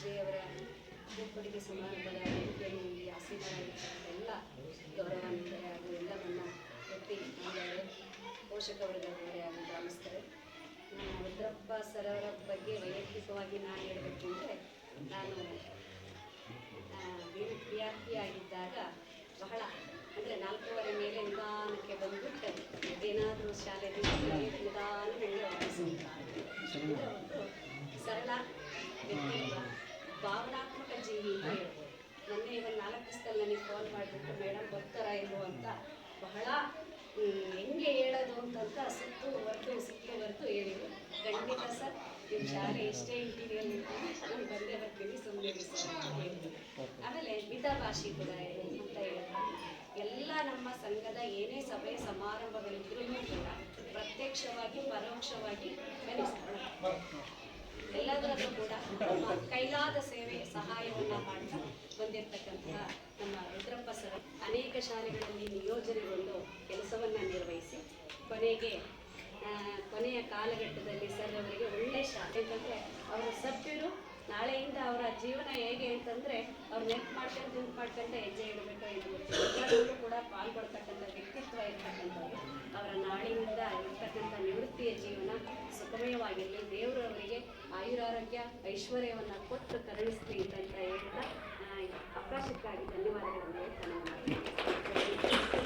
ಜಿಯವರ ಬೀಳ್ಕೊಡುಗೆ ಸಮಾರಂಭದ ವೇದಿಕೆಯಲ್ಲಿ ಆಸೀನರಾಗಿರ್ತಕ್ಕಂಥ ಎಲ್ಲ ಗೌರವಾನ್ವಿತರೆ ಹಾಗೂ ಎಲ್ಲವನ್ನು ಎತ್ತಿ ಮಾಡಿದ್ದಾರೆ. ಪೋಷಕ ವರ್ಗದವರೇ ಹಾಗೂ ಧಾಮಿಸ್ತಾರೆ. ರುದ್ರಪ್ಪ ಸರ್ ಅವರ ಬಗ್ಗೆ ವೈಯಕ್ತಿಕವಾಗಿ ನಾನು ಹೇಳಬೇಕು ಅಂದರೆ, ನಾನು ವಿದ್ಯಾರ್ಥಿಯಾಗಿದ್ದಾಗ ಬಹಳ ಅಂದರೆ 4ನೇ ಮೇಲೆ ನಿಧಾನಕ್ಕೆ ಬಂದುಬಿಟ್ಟು ಏನಾದರೂ ಶಾಲೆಯಲ್ಲಿ ನಿಧಾನಕ್ಕೆ ಒಂದು ಸರಳ ವ್ಯಕ್ತಿತ್ವ, ಭಾವನಾತ್ಮಕ ಜೀವಿ ಅಂತ ಹೇಳ್ಬೋದು. ಮೊನ್ನೆ ಒಂದು 4 ದಿವಸದಲ್ಲಿ ನನಗೆ ಕಾಲ್ ಮಾಡಿಬಿಟ್ಟು ಮೇಡಮ್ ಬರ್ತಾರಾ ಇಲ್ವೋ ಅಂತ ಬಹಳ ಹೆಂಗೆ ಹೇಳೋದು ಅಂತಂತ ಸುತ್ತುವರೆದು ಹೇಳಿದ್ರು. ಖಂಡಿತ ಸರ್, ನಿಮ್ಮ ಶಾಲೆ ಎಷ್ಟೇ ಇಂಟೀರಿಯಲ್ ಇರ್ತೀನಿ ನಾನು ಬಂದೇ ಬರ್ತೀನಿ, ಸುಮ್ಮನೆ ಸರ್ ಅಂತ ಹೇಳಿದ್ರು. ಆಮೇಲೆ ಮಿತಭಾಷಿ ಕೂಡ ಅಂತ ಹೇಳಿದ್ರು. ಎಲ್ಲ ನಮ್ಮ ಸಂಘದ ಏನೇ ಸಭೆ ಸಮಾರಂಭಗಳಿದ್ರೂ ಕೂಡ ಪ್ರತ್ಯಕ್ಷವಾಗಿ ಪರೋಕ್ಷವಾಗಿ ಎಲ್ಲದರಲ್ಲೂ ಕೂಡ ನಮ್ಮ ಕೈಲಾದ ಸೇವೆ ಸಹಾಯವನ್ನು ಮಾಡ್ತಾ ಬಂದಿರತಕ್ಕಂತಹ ನಮ್ಮ ರುದ್ರಪ್ಪ ಸರ್ ಅನೇಕ ಶಾಲೆಗಳಲ್ಲಿ ನಿಯೋಜನೆಗೊಂಡು ಕೆಲಸವನ್ನು ನಿರ್ವಹಿಸಿ ಕೊನೆಯ ಕಾಲಘಟ್ಟದಲ್ಲಿ ಸರ್ ಅವರಿಗೆ ಒಳ್ಳೆ ಶಾಲೆ ಅಂತಂದರೆ ಅವರ ಸಭ್ಯರು ನಾಳೆಯಿಂದ ಅವರ ಜೀವನ ಹೇಗೆ ಅಂತಂದರೆ ಅವ್ರು ನೆನ್ಪು ಮಾಡ್ಕೊಂಡು ಹೆಜ್ಜೆ ಇಡಬೇಕೋ ಎಲ್ಲರೂ ಕೂಡ ಪಾಲ್ಗೊಳ್ತಕ್ಕಂಥ ವ್ಯಕ್ತಿತ್ವ ಇರ್ತಕ್ಕಂಥವ್ರು. ಅವರ ನಾಳೆಯಿಂದ ಇರ್ತಕ್ಕಂಥ ನಿವೃತ್ತಿಯ ಜೀವನ ಸುಖಮಯವಾಗಿರಲಿ, ದೇವರು ಅವರಿಗೆ ಆಯುರಾರೋಗ್ಯ ಐಶ್ವರ್ಯವನ್ನು ಕೊಟ್ಟು ಕರುಣಿಸ್ಲಿ ಅಂತ ಹೇಳ್ತಾ ಅವಕಾಶಕ್ಕಾಗಿ ಧನ್ಯವಾದಗಳನ್ನು ಹೇಳ್ತಾನೆ.